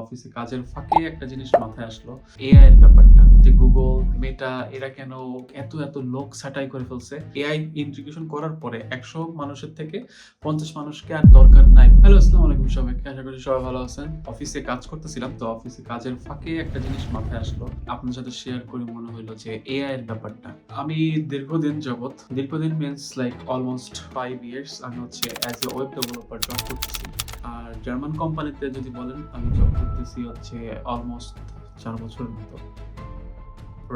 অফিসে কাজের ফাঁকে একটা জিনিস মাথায় আসলো, এআই এর ব্যাপারটা। যে গুগল, মেটা এরা কেন এত লোক ছাঁটাই করে ফেলছে। এআই ইন্টিগ্রেশন করার পরে ১০০ মানুষের থেকে ৫০ মানুষকে আর দরকার নাই। হ্যালো, আসসালামু আলাইকুম সবাইকে। আশা করি সবাই ভালো আছেন। অফিসে কাজ করতেছিলাম, তো অফিসে কাজের ফাঁকে একটা জিনিস মাথায় আসলো। আপনার সাথে শেয়ার করে মনে হইলো যে এআই এর ব্যাপারটা। আমি দীর্ঘদিন মিন্স লাইক অলমোস্ট 5 ইয়ার্স আমি হচ্ছে as a web developer job করতেছি। আর জার্মান কোম্পানিতে যদি বলেন, আমি জব করতেছি হচ্ছে অলমোস্ট ৪ বছরের মতো।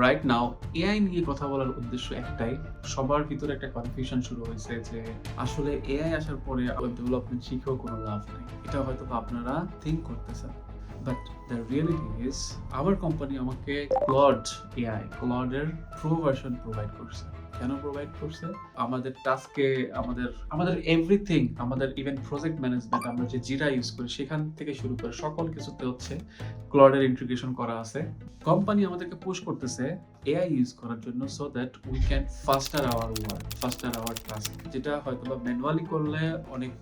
রাইট নাও এআই নিয়ে কথা বলার উদ্দেশ্য একটাই। সবার ভিতরে একটা কনফিউশন শুরু হয়েছে যে আসলে এআই আসার পরে ওয়েব ডেভেলপমেন্ট শিখেও কোনো লাভ নেই। এটা হয়তো আপনারা থিঙ্ক করতেছেন, বাট দ্য রিয়েলিটি ইজ আমার কোম্পানি আমাকে ক্লডের প্রো ভার্সন প্রোভাইড করছে। কেন প্রোভাইড করছে? আমাদের টাস্কে, আমাদের এভরিথিং, আমাদের ইভেন প্রজেক্ট ম্যানেজমেন্ট, আমরা যে জিরা ইউজ করি সেখান থেকে শুরু করে সকল কিছুতে হচ্ছে ক্লডের ইন্টিগ্রেশন করা আছে। কোম্পানি আমাদেরকে পুশ করতেছে এআই ইউজ করার জন্য, so that we can faster our task. যেটা হয়তো বা ম্যানুয়ালি করলে অনেক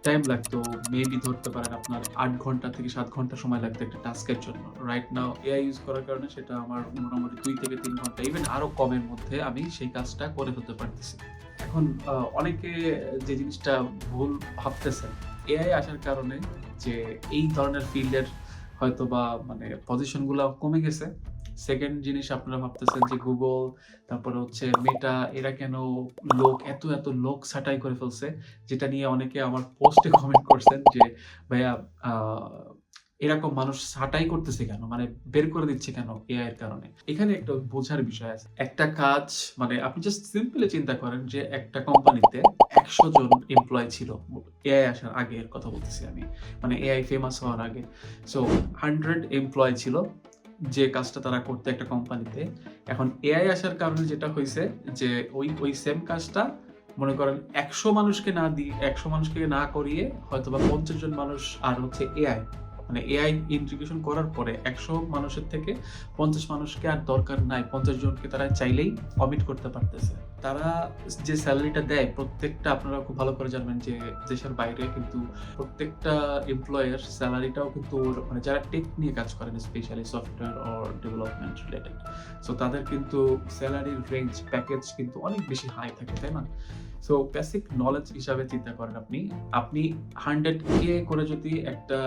টাইম লাগতো, মেবি ধরতে পারেন আপনার ৮ ঘন্টা থেকে ৭ ঘন্টা সময় লাগতো একটা টাস্কের জন্য। রাইট নাও এআই ইউজ করার কারণে সেটা আমার মোটামুটি ২ থেকে ৩ ঘন্টা, ইভেন আরো কমের মধ্যে আমি সেই কাজটা করে ফেলতে পারতেছি। এখন অনেকে যে জিনিসটা ভুল ভাবতেছেন, এআই আসার কারণে যে এই ধরনের ফিল্ডের হয়তোবা মানে পজিশনগুলো কমে গেছে। সেকেন্ড জিনিস আপনারা ভাবতেছেন যে গুগল, তারপরে হচ্ছে মেটা এরা কেন এত লোক ছাঁটাই করে ফেলছে, যেটা নিয়ে অনেকে আমার পোস্টে কমেন্ট করছেন যে ভাইয়া এরকম মানুষ ছাঁটাই করতেছে কেন, মানে বের করে দিচ্ছে কেন এআই এর কারণে। এখানে একটা বোঝার বিষয় আছে। একটা কাজ মানে আপনি জাস্ট সিম্পলি চিন্তা করেন যে একটা কোম্পানিতে ১০০ জন এমপ্লয় ছিল এআই আসার আগে, এর কথা বলতেছি আমি, মানে এআই ফেমাস হওয়ার আগে। সো 100 এমপ্লয় ছিল যে কাজটা তারা করতে একটা কোম্পানিতে। এখন এআই আসার কারণে যেটা হয়েছে যে ওই সেম কাজটা মনে করেন ১০০ মানুষকে না করিয়ে হয়তোবা ৫০ জন মানুষ আর হচ্ছে এআই, মানে এআই ইন্টিগ্রেশন করার পরে ১০০ মানুষের থেকে ৫০ মানুষকে আর দরকার নাই। ৫০ জনকে তারা চাইলেই অমিট করতে পারতেছে। তারা যে স্যালারিটা দেয় প্রত্যেকটা, আপনারা খুব ভালো করে জানবেন যে দেশের বাইরে কিন্তু প্রত্যেকটা এমপ্লয়ের স্যালারিটাও কিন্তু মানে যারা টেক নিয়ে কাজ করেন, specially software or development related, so তাদের কিন্তু স্যালারির রেঞ্জ প্যাকেজ কিন্তু অনেক বেশি হাই থাকে, তাই না? সো বেসিক নলেজ হিসাবে চিন্তা করেন, আপনি 100K করে যদি একটা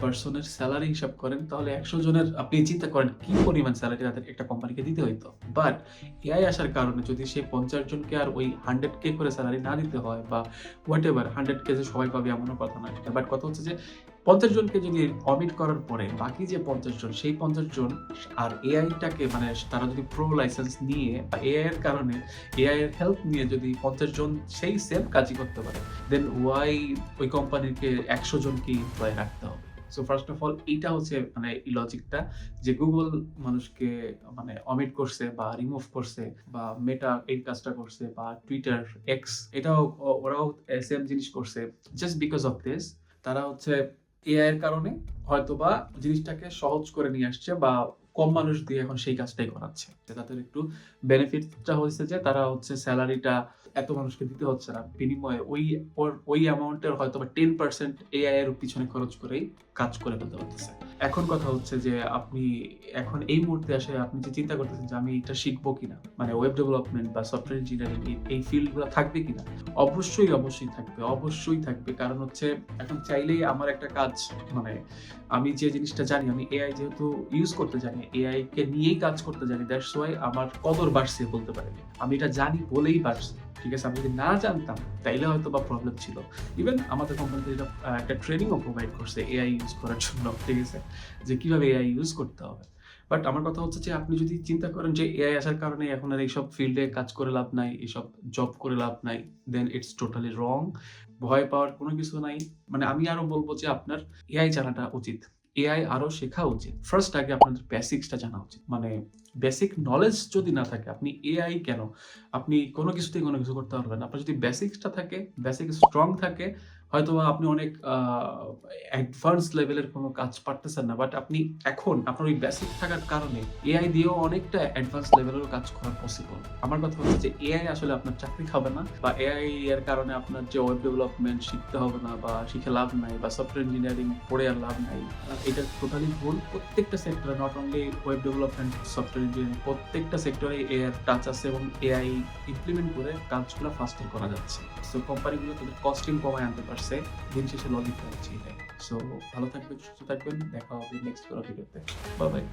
পার্সনের স্যালারি হিসাব করেন, তাহলে ১০০ জনের আপনি চিন্তা করেন কি পরিমাণ স্যালারি তাদের একটা কোম্পানিকে দিতে হইতো। বাট এআই আসার কারণে যদি সেই ৫০ জনকে আর ওই 100K করে স্যালারি না দিতে হয়, বা হোয়াট এভার, 100K যে সবাই পাবে এমনও কথা নয়। বাট কথা হচ্ছে যে ৫০ জনকে যদি অমিট করার পরে বাকি যে ৫০ জন, সেই ৫০ জন আর এআইটাকে মানে তারা যদি প্রো লাইসেন্স নিয়ে বা এআই এর কারণে এআই এর হেল্প নিয়ে যদি ৫০ জন সেই সেম কাজই করতে পারে, দেন ওয়াই ওই কোম্পানিকে ১০০ জনকে এমপ্লয় রাখতে হবে? সো ফার্স্ট অফ অল এইটা হচ্ছে মানে লজিকটা, যে গুগল মানুষকে মানে অমিট করছে বা রিমুভ করছে, বা মেটা এই কাজটা করছে, বা টুইটার, এক্স এটাও ওরাও সেম জিনিস করছে। জাস্ট বিকজ অফ দিস তারা হচ্ছে এআই এর কারণে হয়তোবা জিনিসটাকে সহজ করে নিয়ে আসছে, বা কম মানুষ দিয়ে এখন সেই কাজটাই করাচ্ছে। তাদের একটু বেনিফিটটা হচ্ছে যে তারা হচ্ছে স্যালারিটা এত মানুষকে দিতে হচ্ছে না, বিনিময়ে ওই অ্যামাউন্টের হয়তোবা 10% এআই এর পিছনে খরচ করেই কাজ করে ফেলতে পারতেছে। এখন কথা হচ্ছে যে আপনি এখন এই মুহূর্তে আসে আপনি যে চিন্তা করতেছেন যে আমি এটা শিখবো কিনা, মানে ওয়েব ডেভেলপমেন্ট বা সফটওয়্যার ইঞ্জিনিয়ারিং এই ফিল্ডগুলো থাকবে কিনা? অবশ্যই থাকবে। কারণ হচ্ছে এখন চাইলেই আমার একটা কাজ, মানে আমি যে জিনিসটা জানি, আমি এআই যেহেতু ইউজ করতে জানি, এআই কে নিয়েই কাজ করতে জানি, দ্যাটস ওয়াই আমার কদর বাড়ছে বলতে পারেন। আমি এটা জানি বলেই বাড়ছে, ঠিক আছে? আমি যদি না জানতাম তাইলে হয়তো বা প্রবলেম ছিল। ইভেন আমাদের কোম্পানিতে এটা একটা ট্রেনিংও প্রোভাইড করছে এআই ইউজ করার জন্য, ঠিক আছে, যে কিভাবে এআই ইউজ করতে হবে। বাট আমার কথা হচ্ছে যে আপনি যদি চিন্তা করেন যে এআই আসার কারণে এখন আর এইসব ফিল্ডে কাজ করে লাভ নাই, এইসব জব করে লাভ নাই, দেন ইটস টোটালি রং। ভয় পাওয়ার কোনো কিছু নাই। মানে আমি আরো বলবো যে আপনার এআই জানাটা উচিত, এআই আরো শেখা উচিত। ফার্স্ট আগে আপনাদের বেসিক্সটা জানা উচিত। মানে বেসিক নলেজ যদি না থাকে, আপনি এআই কেন, আপনি কোনো কিছুতেই কোনো কিছু করতে পারবেন না। আপনার যদি বেসিক্সটা থাকে, বেসিক স্ট্রং থাকে, হয়তোবা আপনি অনেক অ্যাডভান্স লেভেলের কোনো কাজ পারতেছেন না। বাট আপনি এখন আপনার ওই বেসিক থাকার কারণে এআই দিয়েও অনেকটা অ্যাডভান্স লেভেলেরও কাজ করা পসিবল। আমার কথা হচ্ছে যে এআই আসলে আপনার চাকরি খাবে না বা এআই এর কারণে আপনার যে ওয়েব ডেভেলপমেন্ট শিখতে হবে না বা শিখে লাভ নাই বা সফটওয়্যার ইঞ্জিনিয়ারিং পড়ে আর লাভ নাই। এটা টোটালি ভুল। প্রত্যেকটা সেক্টরে not only web development, software engineering প্রত্যেকটা সেক্টরে এআই এর টাচ আছে এবং এআই ইমপ্লিমেন্ট করে কাজগুলো ফাস্টার করা যাচ্ছে। সো কোম্পানিগুলো তাদের কস্টিং কমায় আনতে পারছে। দিন শেষে লজিকটা হচ্ছে এটাই। সো ভালো থাকবেন, সুস্থ থাকবেন। দেখা হবে নেক্সট কোনো ভিডিওতে। Bye bye.